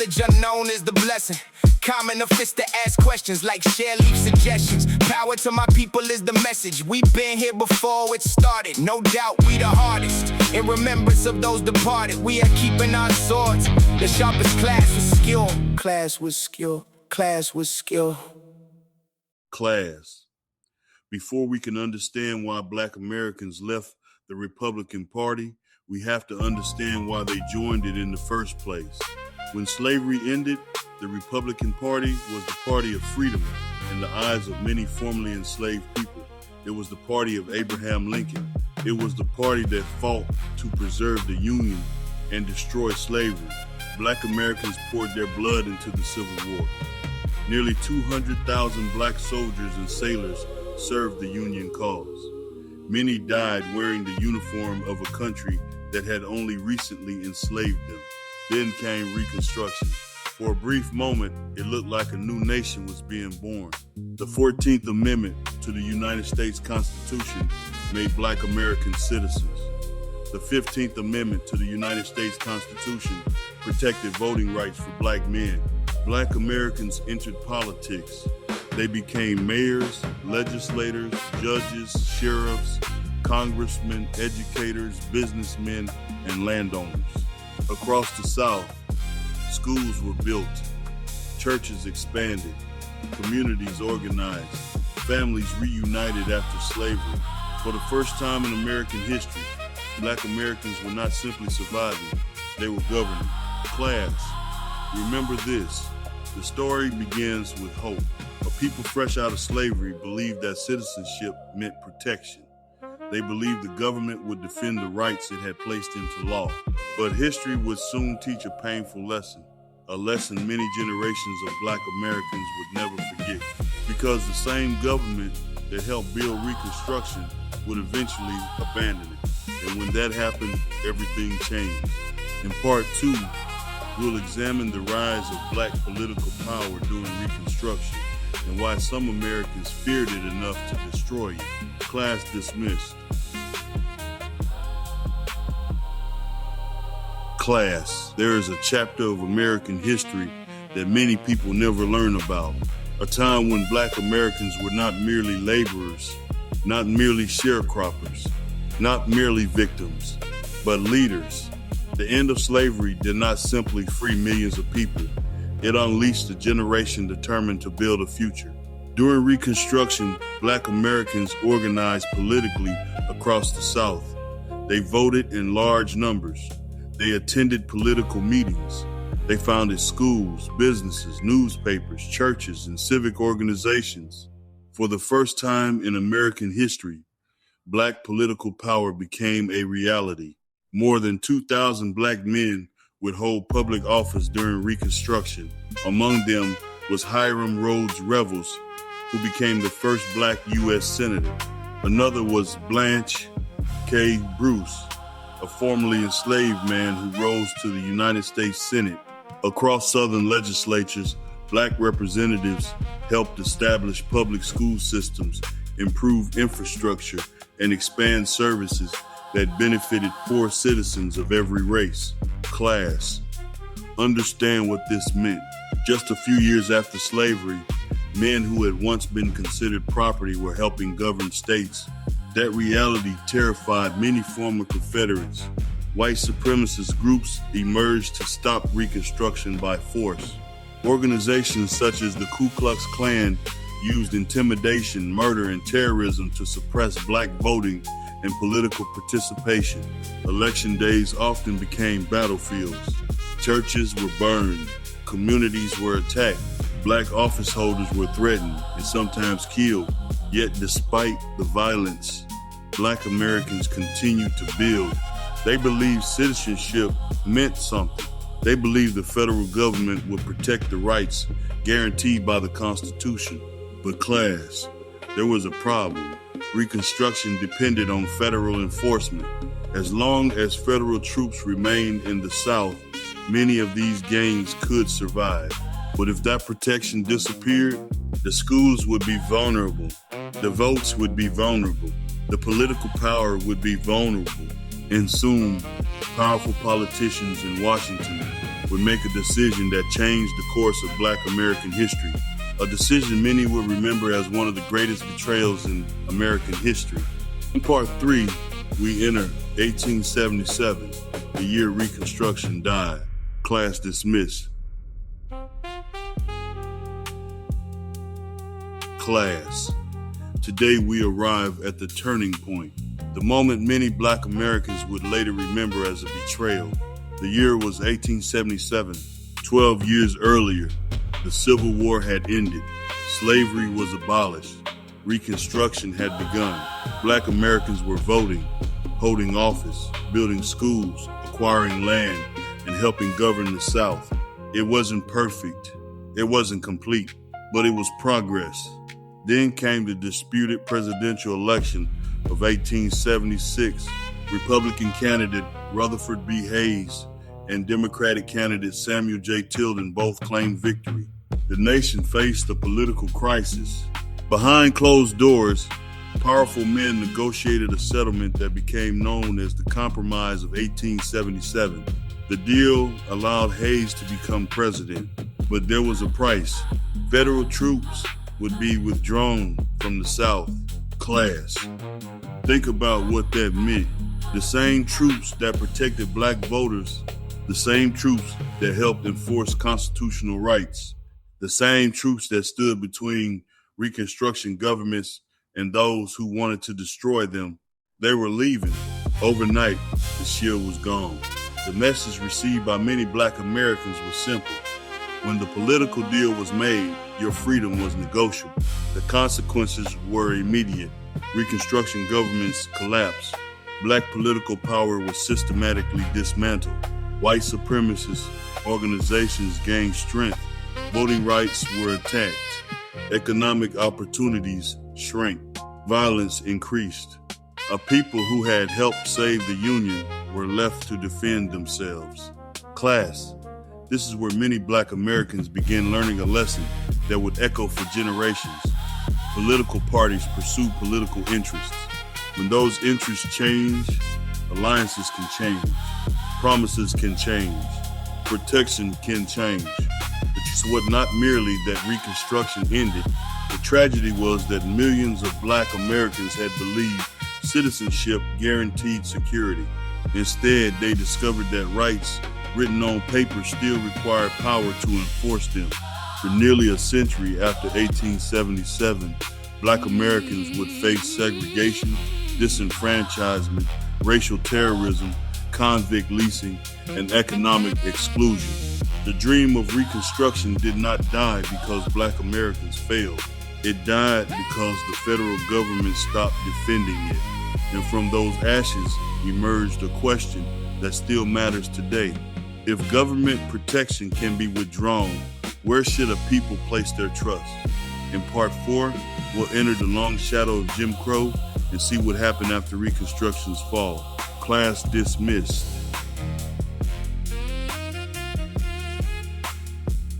knowledge unknown is the blessing. Common a fist to ask questions like share leaf suggestions. Power to my people is the message. We've been here before it started. No doubt we the hardest. In remembrance of those departed, we are keeping our swords. The sharpest class with skill. Class with skill. Class with skill. Class. Before we can understand why Black Americans left the Republican Party, we have to understand why they joined it in the first place. When slavery ended, the Republican Party was the party of freedom in the eyes of many formerly enslaved people. It was the party of Abraham Lincoln. It was the party that fought to preserve the Union and destroy slavery. Black Americans poured their blood into the Civil War. Nearly 200,000 black soldiers and sailors served the Union cause. Many died wearing the uniform of a country that had only recently enslaved them. Then came Reconstruction. For a brief moment, it looked like a new nation was being born. The 14th Amendment to the United States Constitution made Black Americans citizens. The 15th Amendment to the United States Constitution protected voting rights for Black men. Black Americans entered politics. They became mayors, legislators, judges, sheriffs, congressmen, educators, businessmen, and landowners. Across the South, schools were built, churches expanded, communities organized, families reunited after slavery. For the first time in American history, Black Americans were not simply surviving, they were governing. Class, remember this, the story begins with hope. A people fresh out of slavery believed that citizenship meant protection. They believed the government would defend the rights it had placed into law. But history would soon teach a painful lesson, a lesson many generations of Black Americans would never forget. Because the same government that helped build Reconstruction would eventually abandon it. And when that happened, everything changed. In part 2, we'll examine the rise of Black political power during Reconstruction and why some Americans feared it enough to destroy it. Class dismissed. Class. There is a chapter of American history that many people never learn about. A time when Black Americans were not merely laborers, not merely sharecroppers, not merely victims, but leaders. The end of slavery did not simply free millions of people. It unleashed a generation determined to build a future. During Reconstruction, Black Americans organized politically across the South. They voted in large numbers. They attended political meetings. They founded schools, businesses, newspapers, churches, and civic organizations. For the first time in American history, Black political power became a reality. More than 2,000 Black men would hold public office during Reconstruction. Among them was Hiram Rhodes Revels, who became the first Black U.S. Senator. Another was Blanche K. Bruce, a formerly enslaved man who rose to the United States Senate. Across Southern legislatures, Black representatives helped establish public school systems, improve infrastructure, and expand services that benefited poor citizens of every race. Class. Understand what this meant. Just a few years after slavery, men who had once been considered property were helping govern states. That reality terrified many former Confederates. White supremacist groups emerged to stop Reconstruction by force. Organizations such as the Ku Klux Klan used intimidation, murder, and terrorism to suppress Black voting and political participation. Election days often became battlefields. Churches were burned. Communities were attacked. Black office holders were threatened and sometimes killed. Yet despite the violence, Black Americans continued to build. They believed citizenship meant something. They believed the federal government would protect the rights guaranteed by the Constitution. But class, there was a problem. Reconstruction depended on federal enforcement. As long as federal troops remained in the South, many of these gangs could survive. But if that protection disappeared, the schools would be vulnerable, the votes would be vulnerable, the political power would be vulnerable, and soon, powerful politicians in Washington would make a decision that changed the course of Black American history, a decision many will remember as one of the greatest betrayals in American history. In part 3, we enter 1877, the year Reconstruction died. Class dismissed. Class. Today we arrive at the turning point, the moment many Black Americans would later remember as a betrayal. The year was 1877. 12 years earlier, the Civil War had ended. Slavery was abolished. Reconstruction had begun. Black Americans were voting, holding office, building schools, acquiring land, and helping govern the South. It wasn't perfect. It wasn't complete, but it was progress. Then came the disputed presidential election of 1876. Republican candidate Rutherford B. Hayes and Democratic candidate Samuel J. Tilden both claimed victory. The nation faced a political crisis. Behind closed doors, powerful men negotiated a settlement that became known as the Compromise of 1877. The deal allowed Hayes to become president, but there was a price. Federal troops would be withdrawn from the South. Class. Think about what that meant. The same troops that protected Black voters, the same troops that helped enforce constitutional rights, the same troops that stood between Reconstruction governments and those who wanted to destroy them, they were leaving. Overnight, the shield was gone. The message received by many Black Americans was simple. When the political deal was made, your freedom was negotiable. The consequences were immediate. Reconstruction governments collapsed. Black political power was systematically dismantled. White supremacist organizations gained strength. Voting rights were attacked. Economic opportunities shrank. Violence increased. A people who had helped save the Union were left to defend themselves. Class. This is where many Black Americans began learning a lesson that would echo for generations. Political parties pursue political interests. When those interests change, alliances can change. Promises can change. Protection can change. It was not merely that Reconstruction ended. The tragedy was that millions of Black Americans had believed citizenship guaranteed security. Instead, they discovered that rights written on paper still required power to enforce them. For nearly a century after 1877, Black Americans would face segregation, disenfranchisement, racial terrorism, convict leasing, and economic exclusion. The dream of Reconstruction did not die because Black Americans failed. It died because the federal government stopped defending it. And from those ashes emerged a question that still matters today. If government protection can be withdrawn, where should a people place their trust? In part 4, we'll enter the long shadow of Jim Crow and see what happened after Reconstruction's fall. Class dismissed.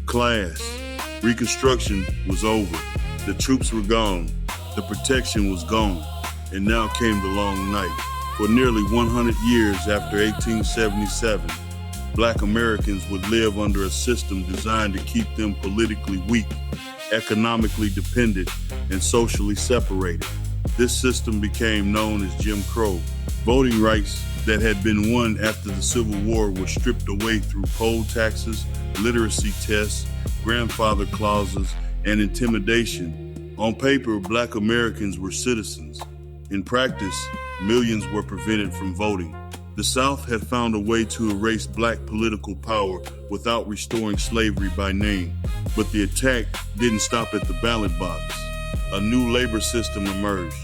Class. Reconstruction was over. The troops were gone. The protection was gone. And now came the long night. For nearly 100 years after 1877, Black Americans would live under a system designed to keep them politically weak, economically dependent, and socially separated. This system became known as Jim Crow. Voting rights that had been won after the Civil War were stripped away through poll taxes, literacy tests, grandfather clauses, and intimidation. On paper, Black Americans were citizens. In practice, millions were prevented from voting. The South had found a way to erase Black political power without restoring slavery by name. But the attack didn't stop at the ballot box. A new labor system emerged,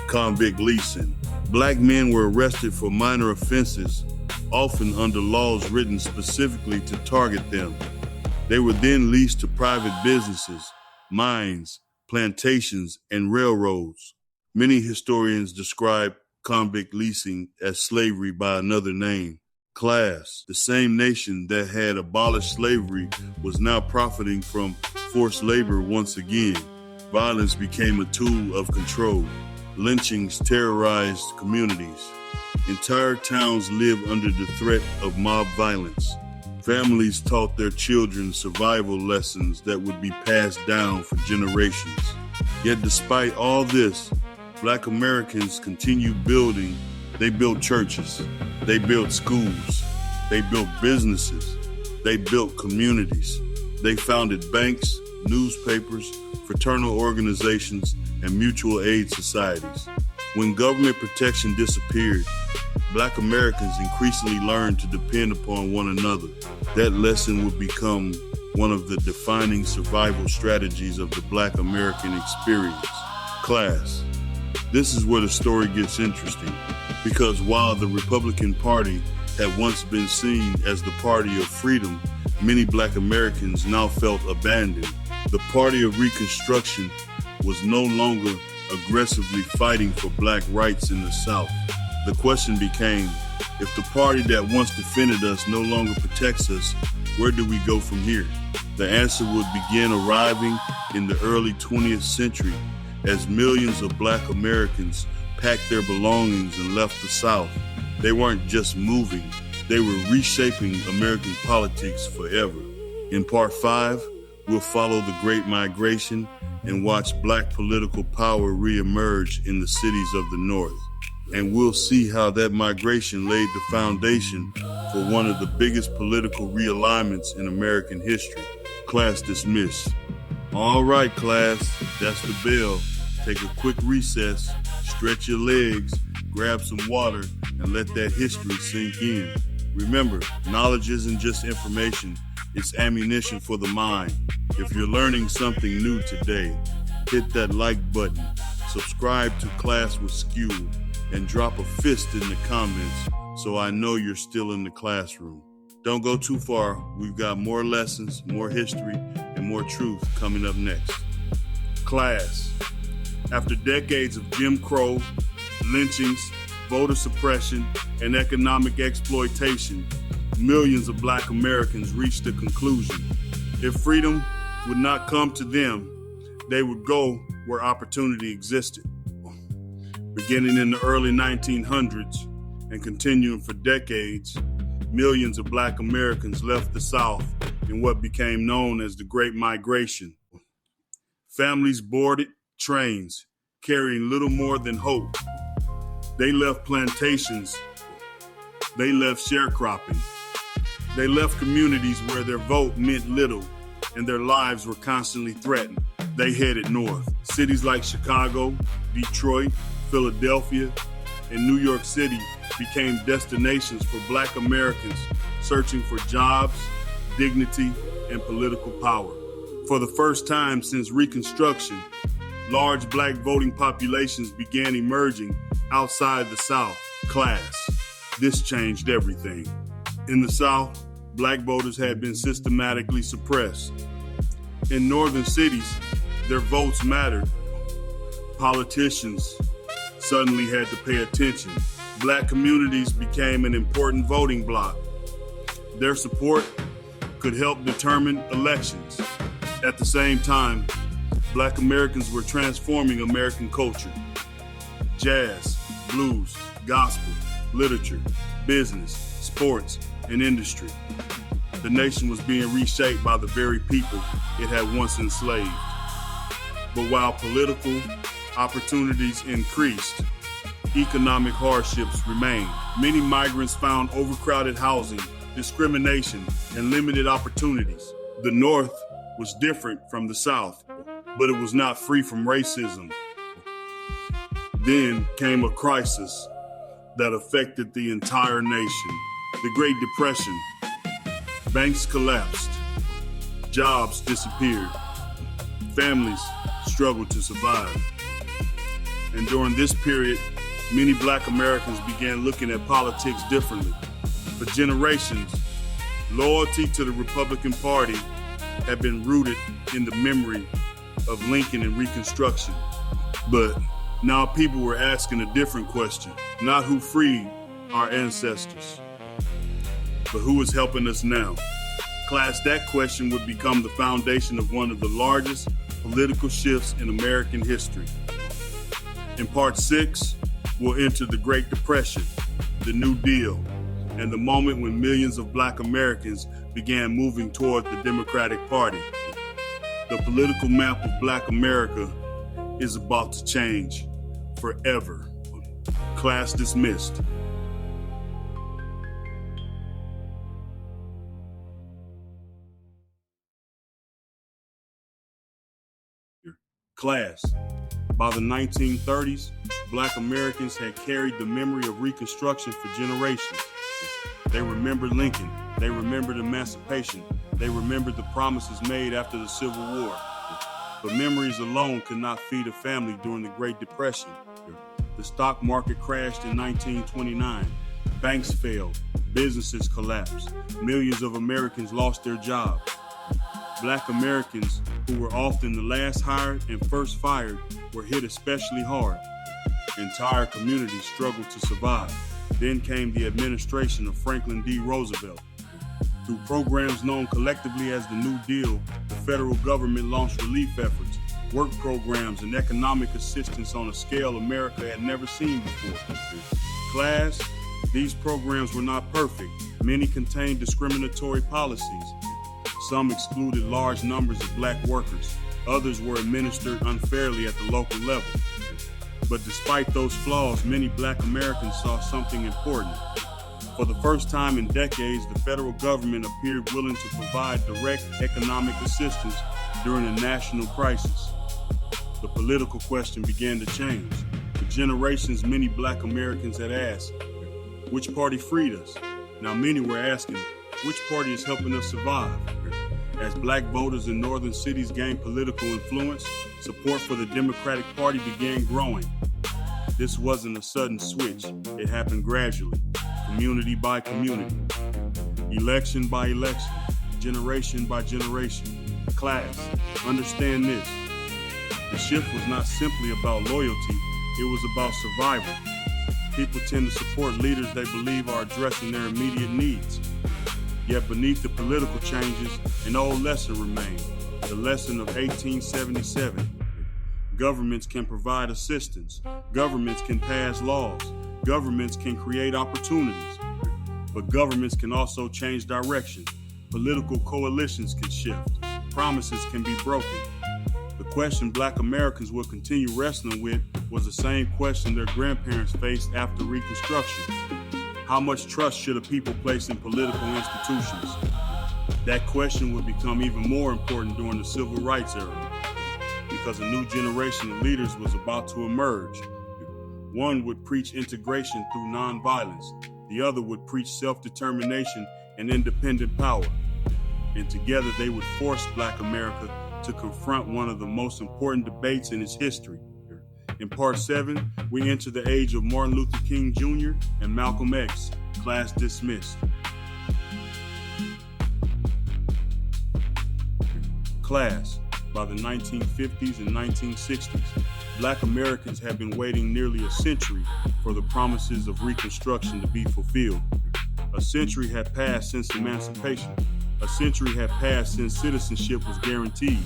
convict leasing. Black men were arrested for minor offenses, often under laws written specifically to target them. They were then leased to private businesses, mines, plantations, and railroads. Many historians describe convict leasing as slavery by another name. Class, the same nation that had abolished slavery, was now profiting from forced labor once again. Violence became a tool of control. Lynchings terrorized communities. Entire towns lived under the threat of mob violence. Families taught their children survival lessons that would be passed down for generations. Yet despite all this, Black Americans continued building. They built churches, they built schools, they built businesses, they built communities. They founded banks, newspapers, fraternal organizations, and mutual aid societies. When government protection disappeared, Black Americans increasingly learned to depend upon one another. That lesson would become one of the defining survival strategies of the Black American experience: class. This is where the story gets interesting, because while the Republican Party had once been seen as the party of freedom, many Black Americans now felt abandoned. The party of Reconstruction was no longer aggressively fighting for Black rights in the South. The question became, if the party that once defended us no longer protects us, where do we go from here? The answer would begin arriving in the early 20th century as millions of Black Americans packed their belongings and left the South. They weren't just moving, they were reshaping American politics forever. In part 5, we'll follow the Great Migration and watch Black political power reemerge in the cities of the North. And we'll see how that migration laid the foundation for one of the biggest political realignments in American history. Class dismissed. All right, class, that's the bell. Take a quick recess, stretch your legs, grab some water, and let that history sink in. Remember, knowledge isn't just information, it's ammunition for the mind. If you're learning something new today, hit that like button, subscribe to Class with Skeul, and drop a fist in the comments so I know you're still in the classroom. Don't go too far. We've got more lessons, more history, and more truth coming up next. Class. After decades of Jim Crow, lynchings, voter suppression, and economic exploitation, millions of Black Americans reached a conclusion. If freedom would not come to them, they would go where opportunity existed. Beginning in the early 1900s and continuing for decades, millions of Black Americans left the South in what became known as the Great Migration. Families boarded trains carrying little more than hope. They left plantations. They left sharecropping. They left communities where their vote meant little and their lives were constantly threatened. They headed north. Cities like Chicago, Detroit, Philadelphia, and New York City became destinations for Black Americans searching for jobs, dignity, and political power. For the first time since Reconstruction, large Black voting populations began emerging outside the South. Class. This changed everything. In the South, Black voters had been systematically suppressed. In northern cities, their votes mattered. Politicians suddenly had to pay attention. Black communities became an important voting bloc. Their support could help determine elections. At the same time, Black Americans were transforming American culture. Jazz, blues, gospel, literature, business, sports, and industry. The nation was being reshaped by the very people it had once enslaved. But while political opportunities increased, economic hardships remained. Many migrants found overcrowded housing, discrimination, and limited opportunities. The North was different from the South, but it was not free from racism. Then came a crisis that affected the entire nation. The Great Depression. Banks collapsed. Jobs disappeared. Families struggled to survive. And during this period, many Black Americans began looking at politics differently. For generations, loyalty to the Republican Party had been rooted in the memory of Lincoln and Reconstruction. But now people were asking a different question, not who freed our ancestors, but who is helping us now. Class, that question would become the foundation of one of the largest political shifts in American history. In part 6, we'll enter the Great Depression, the New Deal, and the moment when millions of Black Americans began moving toward the Democratic Party. The political map of Black America is about to change forever. Class dismissed. Class. By the 1930s, Black Americans had carried the memory of Reconstruction for generations. They remembered Lincoln. They remembered emancipation. They remembered the promises made after the Civil War. But memories alone could not feed a family during the Great Depression. The stock market crashed in 1929. Banks failed. Businesses collapsed. Millions of Americans lost their jobs. Black Americans, who were often the last hired and first fired, were hit especially hard. Entire communities struggled to survive. Then came the administration of Franklin D. Roosevelt. Through programs known collectively as the New Deal, the federal government launched relief efforts, work programs, and economic assistance on a scale America had never seen before. Class, these programs were not perfect. Many contained discriminatory policies. Some excluded large numbers of Black workers. Others were administered unfairly at the local level. But despite those flaws, many Black Americans saw something important. For the first time in decades, the federal government appeared willing to provide direct economic assistance during a national crisis. The political question began to change. For generations, many Black Americans had asked, which party freed us? Now many were asking, which party is helping us survive? As Black voters in northern cities gained political influence, support for the Democratic Party began growing. This wasn't a sudden switch. It happened gradually, community by community, election by election, generation by generation. Class, understand this. The shift was not simply about loyalty, it was about survival. People tend to support leaders they believe are addressing their immediate needs. Yet beneath the political changes, an old lesson remained, the lesson of 1877. Governments can provide assistance. Governments can pass laws. Governments can create opportunities. But governments can also change direction. Political coalitions can shift. Promises can be broken. The question Black Americans will continue wrestling with was the same question their grandparents faced after Reconstruction. How much trust should a people place in political institutions? That question would become even more important during the Civil Rights era, because a new generation of leaders was about to emerge. One would preach integration through nonviolence. The other would preach self-determination and independent power. And together they would force Black America to confront one of the most important debates in its history. In part 7, we enter the age of Martin Luther King Jr. and Malcolm X. Class dismissed. Class. By the 1950s and 1960s, Black Americans have been waiting nearly a century for the promises of Reconstruction to be fulfilled. A century had passed since emancipation. A century had passed since citizenship was guaranteed.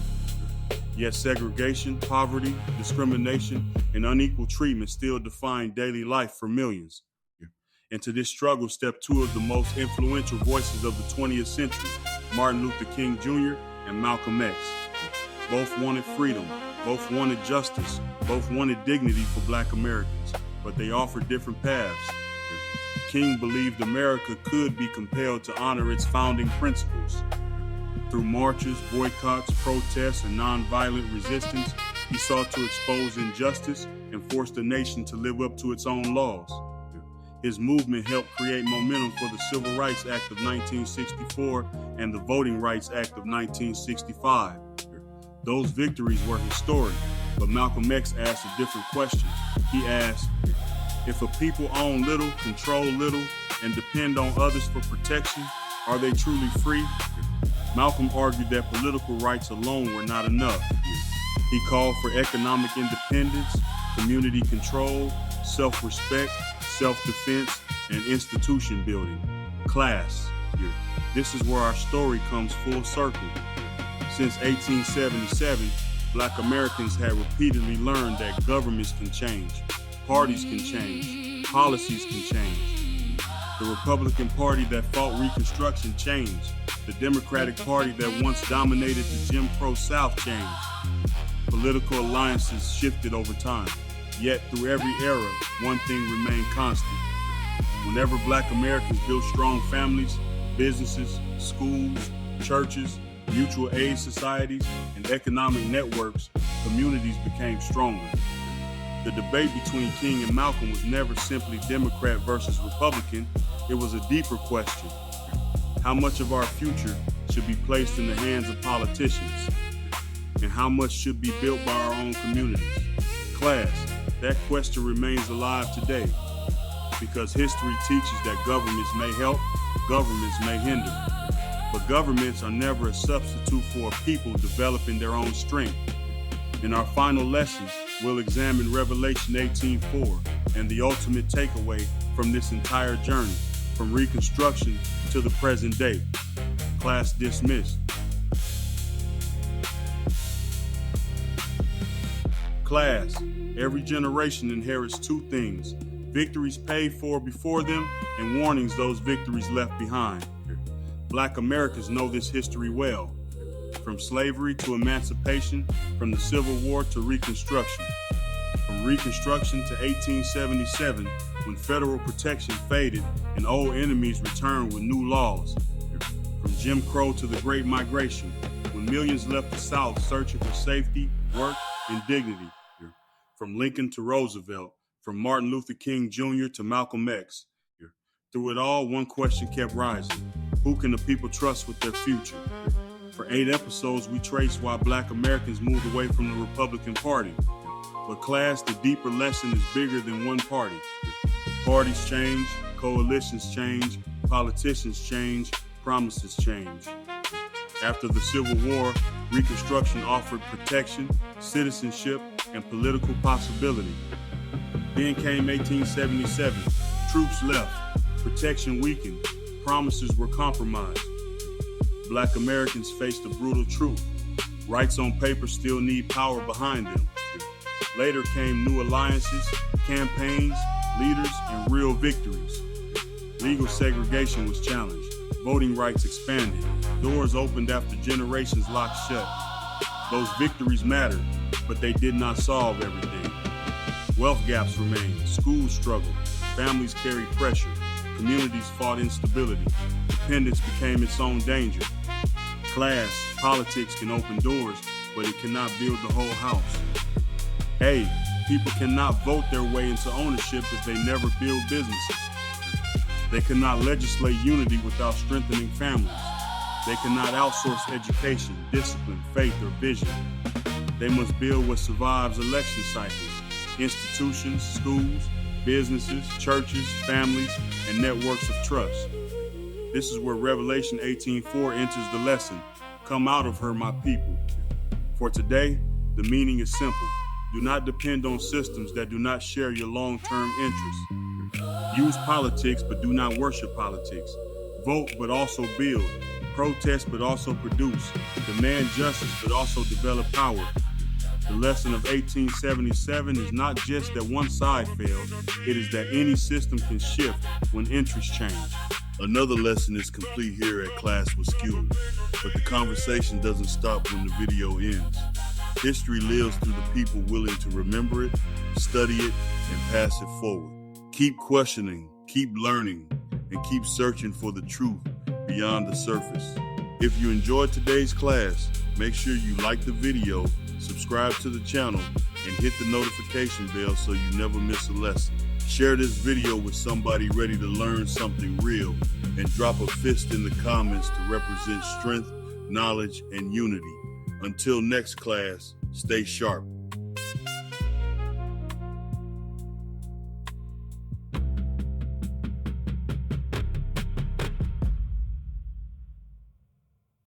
Yet segregation, poverty, discrimination, and unequal treatment still define daily life for millions. Into this struggle stepped two of the most influential voices of the 20th century, Martin Luther King Jr. and Malcolm X. Both wanted freedom, both wanted justice, both wanted dignity for Black Americans, but they offered different paths. King believed America could be compelled to honor its founding principles. Through marches, boycotts, protests, and nonviolent resistance, he sought to expose injustice and force the nation to live up to its own laws. His movement helped create momentum for the Civil Rights Act of 1964 and the Voting Rights Act of 1965. Those victories were historic, but Malcolm X asked a different question. He asked, if a people own little, control little, and depend on others for protection, are they truly free? Malcolm argued that political rights alone were not enough. He called for economic independence, community control, self-respect, self-defense, and institution building. Class. This is where our story comes full circle. Since 1877, Black Americans had repeatedly learned that governments can change, parties can change, policies can change, The Republican Party that fought Reconstruction changed. The Democratic Party that once dominated the Jim Crow South changed. Political alliances shifted over time. Yet through every era, one thing remained constant. Whenever Black Americans built strong families, businesses, schools, churches, mutual aid societies, and economic networks, communities became stronger. The debate between King and Malcolm was never simply Democrat versus Republican. It was a deeper question. How much of our future should be placed in the hands of politicians? And how much should be built by our own communities? Class, that question remains alive today because history teaches that governments may help, governments may hinder. But governments are never a substitute for a people developing their own strength. In our final lesson, we'll examine Revelation 18:4 and the ultimate takeaway from this entire journey, from Reconstruction to the present day. Class dismissed. Class, every generation inherits two things: victories paid for before them and warnings those victories left behind. Black Americans know this history well. From slavery to emancipation, from the Civil War to Reconstruction. From Reconstruction to 1877, when federal protection faded and old enemies returned with new laws. From Jim Crow to the Great Migration, when millions left the South searching for safety, work, and dignity. From Lincoln to Roosevelt, from Martin Luther King Jr. to Malcolm X. Through it all, one question kept rising. Who can the people trust with their future? For 8 episodes, we traced why Black Americans moved away from the Republican Party. But class, the deeper lesson is bigger than one party. Parties change, coalitions change, politicians change, promises change. After the Civil War, Reconstruction offered protection, citizenship, and political possibility. Then came 1877. Troops left, protection weakened, promises were compromised. Black Americans faced a brutal truth. Rights on paper still need power behind them. Later came new alliances, campaigns, leaders, and real victories. Legal segregation was challenged. Voting rights expanded. Doors opened after generations locked shut. Those victories mattered, but they did not solve everything. Wealth gaps remained. Schools struggled. Families carried pressure. Communities fought instability. Dependence became its own danger. Class, politics can open doors, but it cannot build the whole house. Hey, people cannot vote their way into ownership if they never build businesses. They cannot legislate unity without strengthening families. They cannot outsource education, discipline, faith, or vision. They must build what survives election cycles: institutions, schools, businesses, churches, families, and networks of trust. This is where Revelation 18:4 enters the lesson. Come out of her, my people. For today, the meaning is simple. Do not depend on systems that do not share your long-term interests. Use politics, but do not worship politics. Vote, but also build. Protest, but also produce. Demand justice, but also develop power. The lesson of 1877 is not just that one side failed, it is that any system can shift when interests change. Another lesson is complete here at Class With Skeul, but the conversation doesn't stop when the video ends. History lives through the people willing to remember it, study it, and pass it forward. Keep questioning, keep learning, and keep searching for the truth beyond the surface. If you enjoyed today's class, make sure you like the video, subscribe to the channel, and hit the notification bell so you never miss a lesson. Share this video with somebody ready to learn something real, and drop a fist in the comments to represent strength, knowledge, and unity. Until next class, stay sharp.